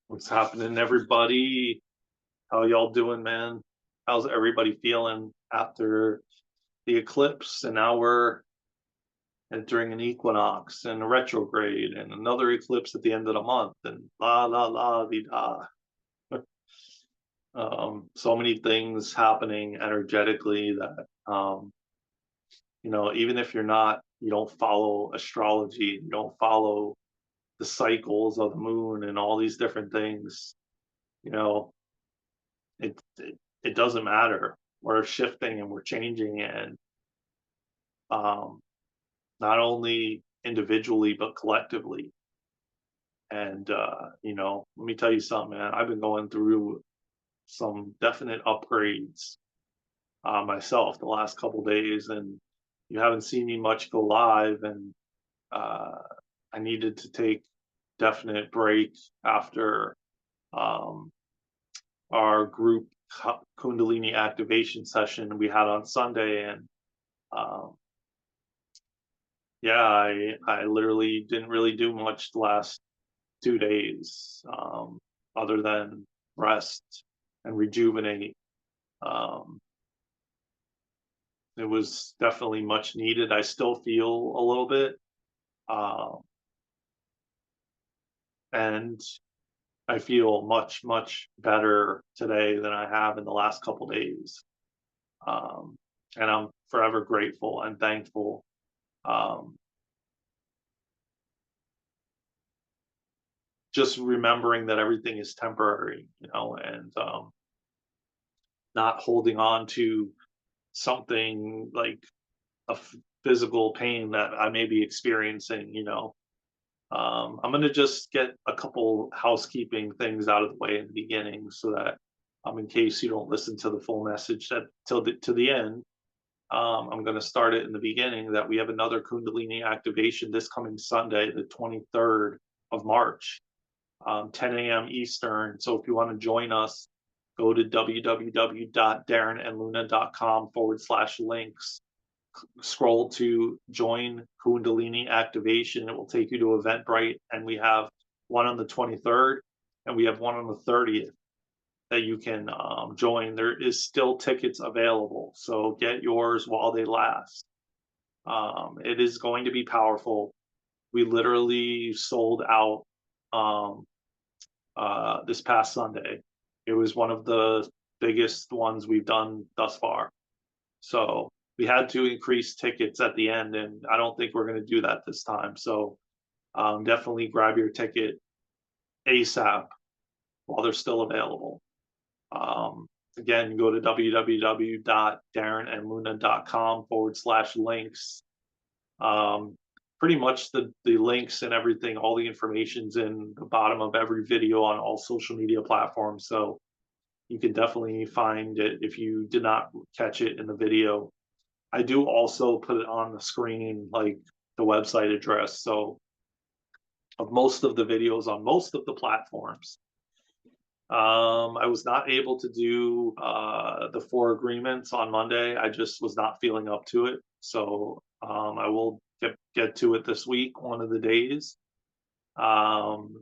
What's happening, everybody? How y'all doing, man? How's everybody feeling after the eclipse? And now we're entering an equinox and a retrograde and another eclipse at the end of the month and la la la di da. So many things happening energetically that even if you don't follow astrology, you don't follow the cycles of the moon and all these different things, you know, it doesn't matter. We're shifting and we're changing, and um, not only individually but collectively. And let me tell you something, man. I've been going through some definite upgrades myself the last couple days, and you haven't seen me much go live, and uh, I needed to take definite break after um, our group Kundalini activation session we had on Sunday, and um, yeah, I literally didn't really do much the last 2 days, other than rest and rejuvenate. Um, it was definitely much needed. I still feel a little bit, um, and I feel much better today than I have in the last couple days. Um, and I'm forever grateful and thankful. Um, just remembering that everything is temporary, and not holding on to something like a physical pain that I may be experiencing. I'm going to just get a couple housekeeping things out of the way in the beginning, so that in case you don't listen to the full message to the end, I'm going to start it in the beginning that we have another Kundalini activation this coming Sunday, the 23rd of March, 10 a.m. Eastern. So if you want to join us, go to www.darenandluna.com/links. Scroll to join Kundalini activation. It will take you to Eventbrite, and we have one on the 23rd, and we have one on the 30th that you can join. There is still tickets available, so get yours while they last. It is going to be powerful. We literally sold out this past Sunday. It was one of the biggest ones we've done thus far. So we had to increase tickets at the end, and I don't think we're going to do that this time. So definitely grab your ticket ASAP while they're still available. Again, go to www.darenandluna.com/links. Pretty much the links and everything, all the information's in the bottom of every video on all social media platforms. So you can definitely find it if you did not catch it in the video. I do also put it on the screen, like the website address. So of most of the videos on most of the platforms. I was not able to do the 4 agreements on Monday. I just was not feeling up to it. So I will get to it this week, one of the days. And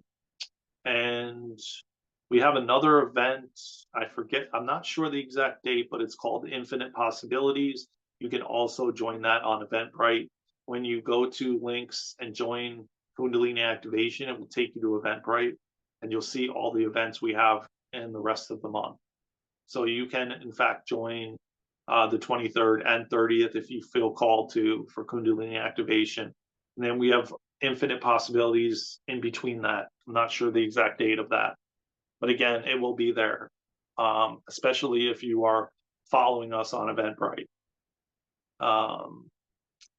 we have another event. I forget, I'm not sure the exact date, but it's called Infinite Possibilities. You can also join that on Eventbrite. When you go to links and join Kundalini Activation, it will take you to Eventbrite, and you'll see all the events we have in the rest of the month. So you can, in fact, join the 23rd and 30th if you feel called to for Kundalini Activation. And then we have Infinite Possibilities in between that. I'm not sure the exact date of that, but again, it will be there, especially if you are following us on Eventbrite.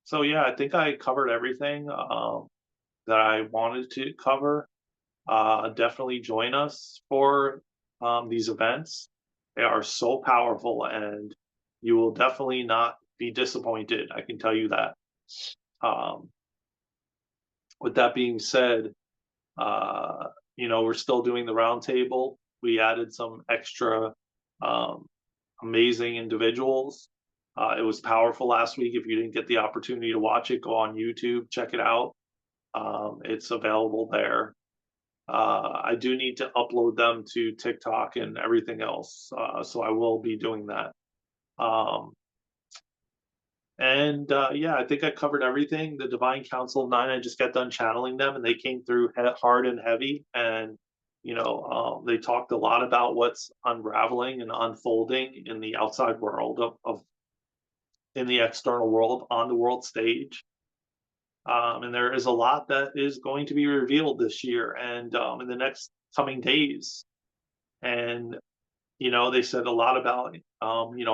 So yeah, I think I covered everything that I wanted to cover. Definitely join us for these events. They are so powerful, and you will definitely not be disappointed. I can tell you that. Um, with that being said, we're still doing the roundtable. We added some extra um, amazing individuals. It was powerful last week. If you didn't get the opportunity to watch it, go on YouTube, check it out. It's available there. I do need to upload them to TikTok and everything else, so I will be doing that. Um, and yeah, I think I covered everything. The Divine Council of Nine, I just got done channeling them, and they came through hard and heavy. And they talked a lot about what's unraveling and unfolding in the outside world of in the external world on the world stage. And there is a lot that is going to be revealed this year and in the next coming days. And they said a lot about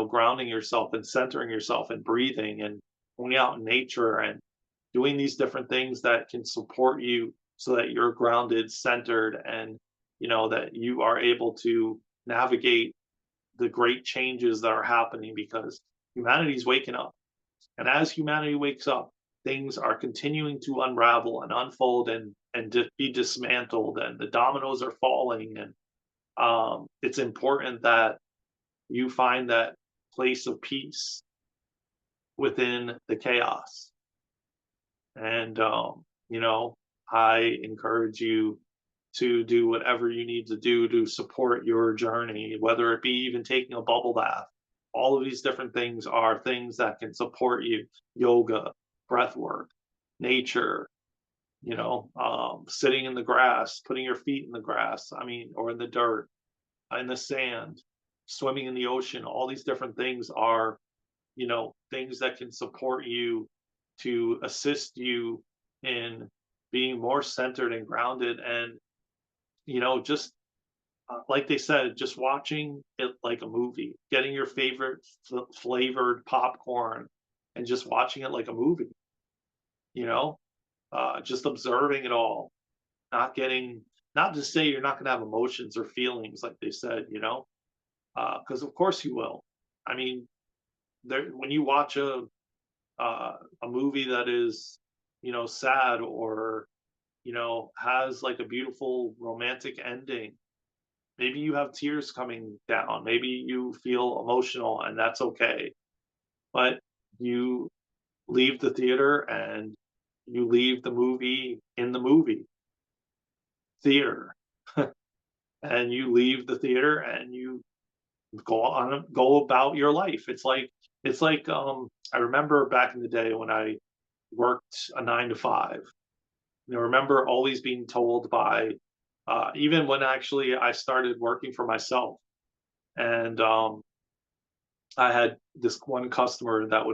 grounding yourself and centering yourself and breathing and going out in nature and doing these different things that can support you so that you're grounded, centered, and that you are able to navigate the great changes that are happening because humanity's waking up. And as humanity wakes up, things are continuing to unravel and unfold and be dismantled, and the dominoes are falling. And it's important that you find that place of peace within the chaos. And I encourage you to do whatever you need to do to support your journey, whether it be even taking a bubble bath. All of these different things are things that can support you. Yoga, breath work, nature, sitting in the grass, putting your feet in the grass, or in the dirt, in the sand, swimming in the ocean. All these different things are, things that can support you to assist you in being more centered and grounded. And just like they said, just watching it like a movie, getting your favorite flavored popcorn and just watching it like a movie, you know, just observing it all, not to say you're not going to have emotions or feelings, like they said, because of course you will. I mean, when you watch a movie that is, sad or, has like a beautiful romantic ending, maybe you have tears coming down. Maybe you feel emotional, and that's okay. But you leave the theater and you leave the movie in the movie theater, and you leave the theater and you go about your life. It's like I remember back in the day when I worked a 9 to 5. I remember always being told by even when actually I started working for myself, and I had this one customer that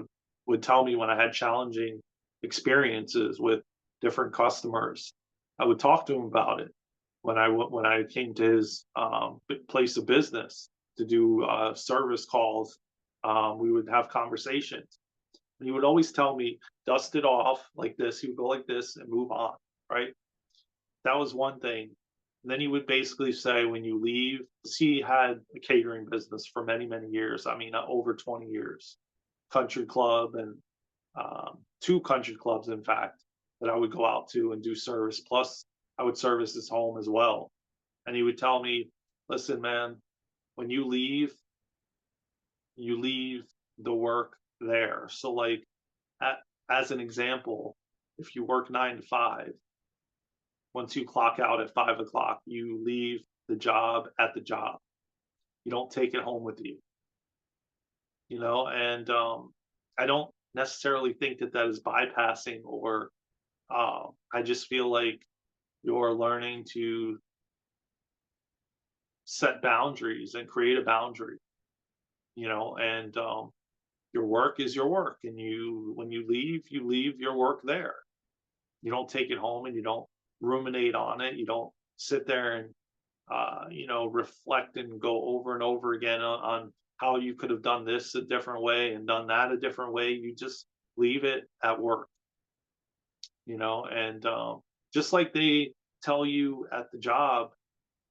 would tell me when I had challenging experiences with different customers. I would talk to him about it when I came to his place of business to do service calls. We would have conversations. And he would always tell me, dust it off like this. He would go like this and move on, right? That was one thing. And then he would basically say, when you leave, he had a catering business for many, many years. Over 20 years, country club and two country clubs, in fact, that I would go out to and do service. Plus, I would service his home as well. And he would tell me, listen, man, when you leave the work there. So, like, a as an example, if you work 9 to 5, once you clock out at 5 o'clock, you leave the job at the job. You don't take it home with you, and I don't necessarily think that that is bypassing or I just feel like you're learning to set boundaries and create a boundary, and your work is your work. And when you leave your work there. You don't take it home and you don't ruminate on it. You don't sit there and reflect and go over and over again on how you could have done this a different way and done that a different way. You just leave it at work, and just like they tell you at the job,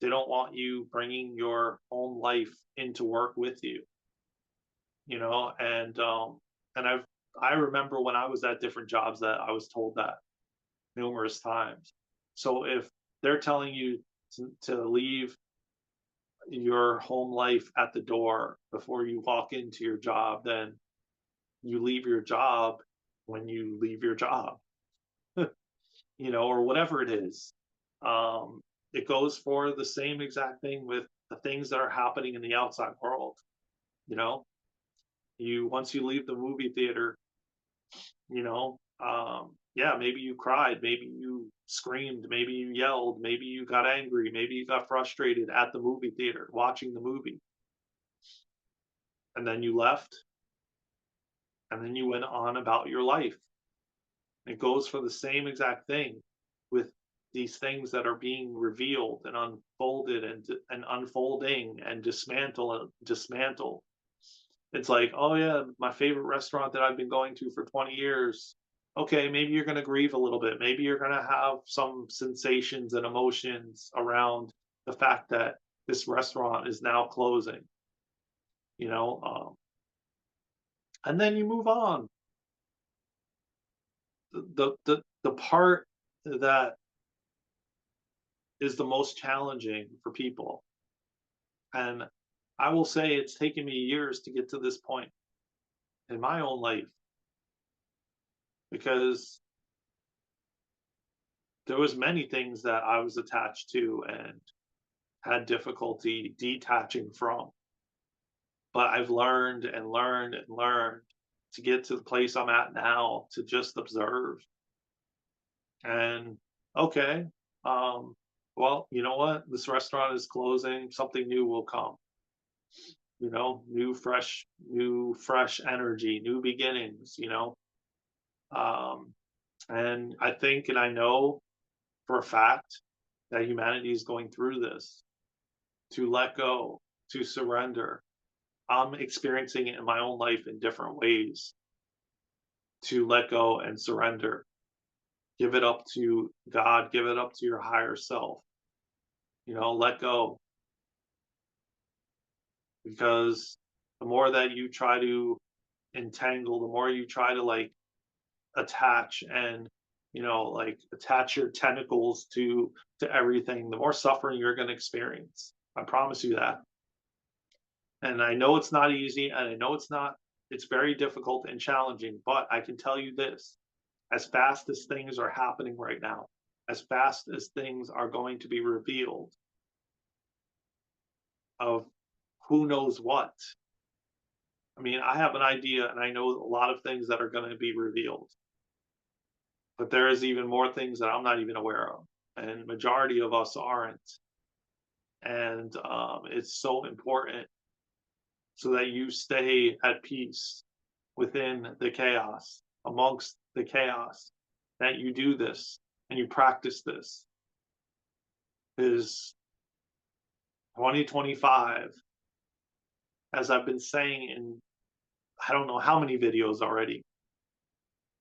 they don't want you bringing your home life into work with you, and I remember when I was at different jobs that I was told that numerous times. So if they're telling you to leave your home life at the door before you walk into your job, then you leave your job when you leave your job, or whatever it is. it goes for the same exact thing with the things that are happening in the outside world. You know, once you leave the movie theater, yeah, maybe you cried, maybe you screamed, maybe you yelled, maybe you got angry, maybe you got frustrated at the movie theater watching the movie, and then you left, and then you went on about your life. It goes for the same exact thing with these things that are being revealed and unfolded and unfolding and dismantled. It's like, oh yeah, my favorite restaurant that I've been going to for 20 years. Okay, maybe you're going to grieve a little bit. Maybe you're going to have some sensations and emotions around the fact that this restaurant is now closing, you know, and then you move on. The part that is the most challenging for people, and I will say it's taken me years to get to this point in my own life, because there was many things that I was attached to and had difficulty detaching from. But I've learned and learned and learned to get to the place I'm at now to just observe. And okay, well, you know what? This restaurant is closing. Something new will come. New fresh energy, new beginnings. Um, and I think and I know for a fact that humanity is going through this, to let go, to surrender. I'm experiencing it in my own life in different ways, to let go and surrender. Give it up to God, give it up to your higher self. Let go, because the more that you try to entangle, the more you try to like attach and attach your tentacles to everything, the more suffering you're going to experience. I promise you that. And I know it's not easy, and I know it's very difficult and challenging, but I can tell you this: as fast as things are happening right now, as fast as things are going to be revealed of who knows what. I mean, I have an idea and I know a lot of things that are going to be revealed, but there is even more things that I'm not even aware of, and majority of us aren't. And it's so important so that you stay at peace within the chaos, amongst the chaos, that you do this and you practice this. Is 2025, as I've been saying in I don't know how many videos already,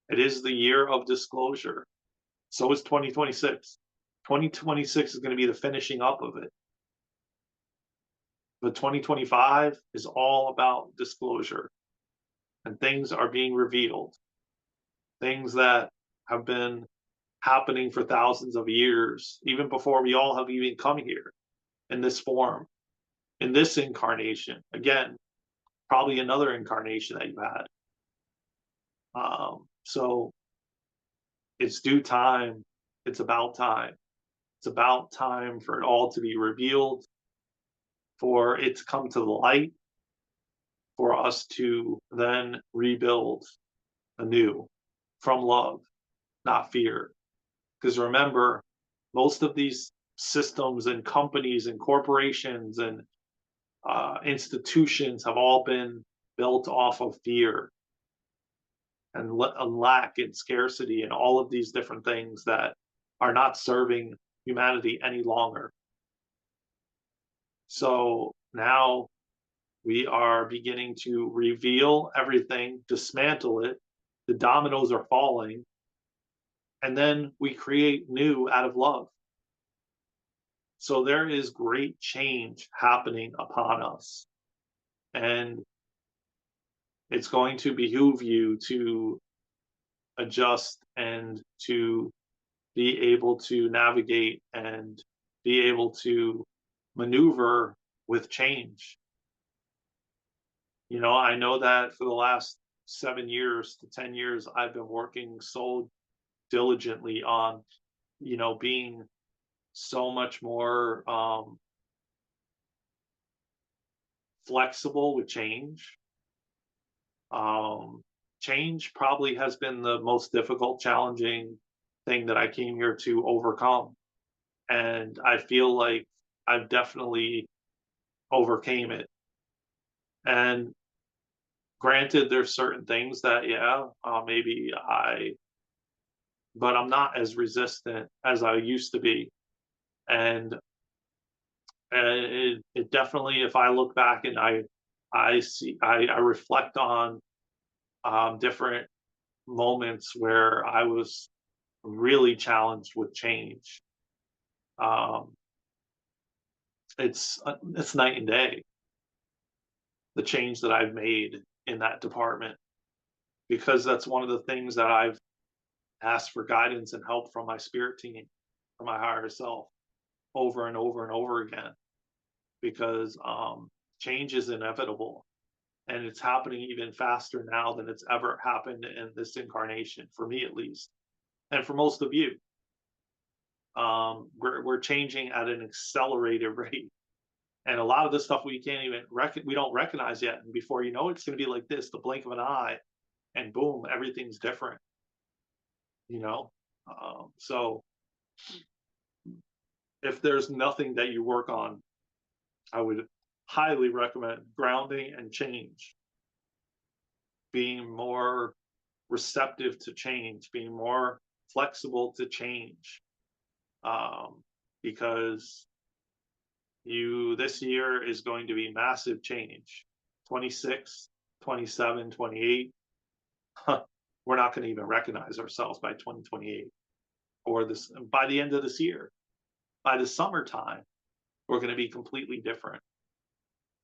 it is the year of disclosure. So is 2026. 2026 is going to be the finishing up of it. But 2025 is all about disclosure, and things are being revealed. Things that have been happening for thousands of years, even before we all have even come here in this form, in this incarnation. Again, probably another incarnation that you had. So it's due time. It's about time. It's about time for it all to be revealed, for it to come to the light, for us to then rebuild anew from love, not fear. Because remember, most of these systems and companies and corporations and institutions have all been built off of fear and lack and scarcity and all of these different things that are not serving humanity any longer. So now we are beginning to reveal everything, dismantle it. The dominoes are falling, and then we create new out of love. So there is great change happening upon us. And it's going to behoove you to adjust and to be able to navigate and be able to maneuver with change. I know that for the last 7 years to 10 years, I've been working so diligently on, being so much more flexible with change. Um, Change probably has been the most difficult, challenging thing that I came here to overcome. And I feel like I've definitely overcame it. And granted, there's certain things that, yeah, maybe but I'm not as resistant as I used to be. And it definitely, if I look back and I reflect on different moments where I was really challenged with change. Um, it's night and day, the change that I've made in that department, because that's one of the things that I've asked for guidance and help from my spirit team, from my higher self, over and over and over again, because change is inevitable, and it's happening even faster now than it's ever happened in this incarnation, for me at least, and for most of you. We're changing at an accelerated rate, and a lot of this stuff we can't even we don't recognize yet, and before you know it, it's going to be like this, the blink of an eye, and boom, everything's different, you know. So if there's nothing that you work on, I would highly recommend grounding and change, being more receptive to change, being more flexible to change, um, because this year is going to be massive change. 26, 27, 28. We're not going to even recognize ourselves by 2028, or this by the end of this year. By the summertime, we're going to be completely different.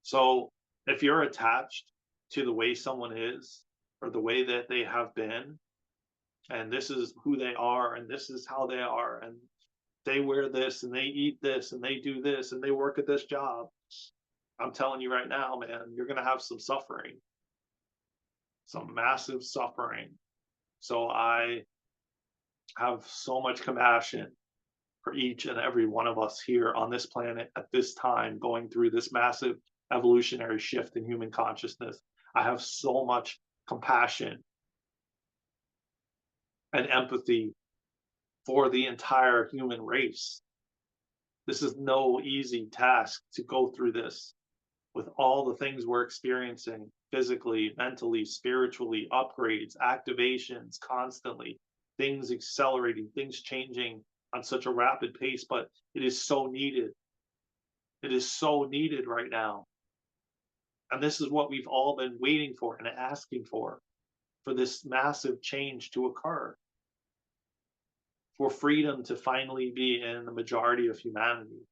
So if you're attached to the way someone is, or the way that they have been, and this is who they are, and this is how they are, and they wear this, and they eat this, and they do this, and they work at this job, I'm telling you right now, man, you're going to have some suffering, some massive suffering. So I have so much compassion for each and every one of us here on this planet at this time, going through this massive evolutionary shift in human consciousness. I have so much compassion and empathy for the entire human race. This is no easy task to go through this with all the things we're experiencing physically, mentally, spiritually, upgrades, activations constantly, things accelerating, things changing on such a rapid pace, but it is so needed. It is so needed right now. And this is what we've all been waiting for and asking for this massive change to occur, for freedom to finally be in the majority of humanity,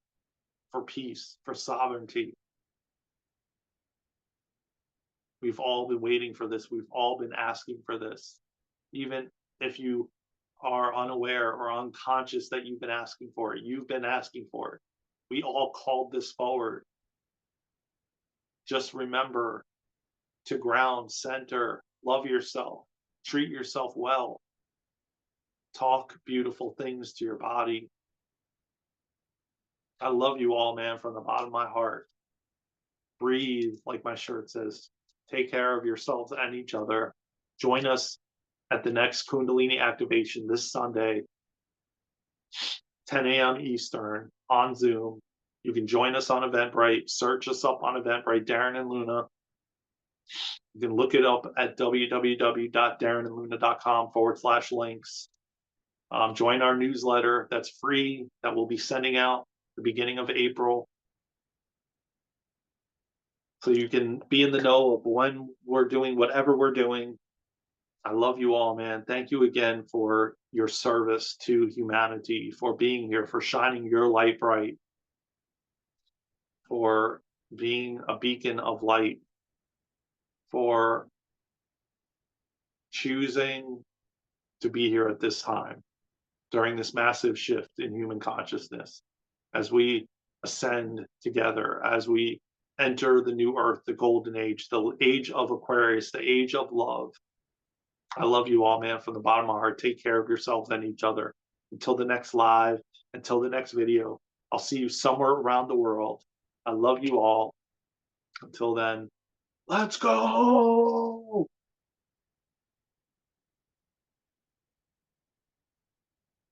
for peace, for sovereignty. We've all been waiting for this. We've all been asking for this. Even if you are unaware or unconscious that you've been asking for it, you've been asking for it. We all called this forward. Just remember to ground, center, love yourself, treat yourself well, talk beautiful things to your body. I love you all, man, from the bottom of my heart. Breathe, like my shirt says. Take care of yourselves and each other. Join us at the next Kundalini activation this Sunday, 10 a.m. Eastern, on Zoom. You can join us on Eventbrite. Search us up on Eventbrite, Daren and Luna. You can look it up at www.darenandluna.com/links. Join our newsletter that's free, that we'll be sending out the beginning of April, so you can be in the know of when we're doing whatever we're doing. I love you all, man. Thank you again for your service to humanity, for being here, for shining your light bright, for being a beacon of light, for choosing to be here at this time during this massive shift in human consciousness, as we ascend together, as we enter the new earth, the golden age, the age of Aquarius, the age of love. I love you all, man, from the bottom of my heart. Take care of yourselves and each other. Until the next live, Until the next video, I'll see you somewhere around the world. I love you all. Until then, let's go.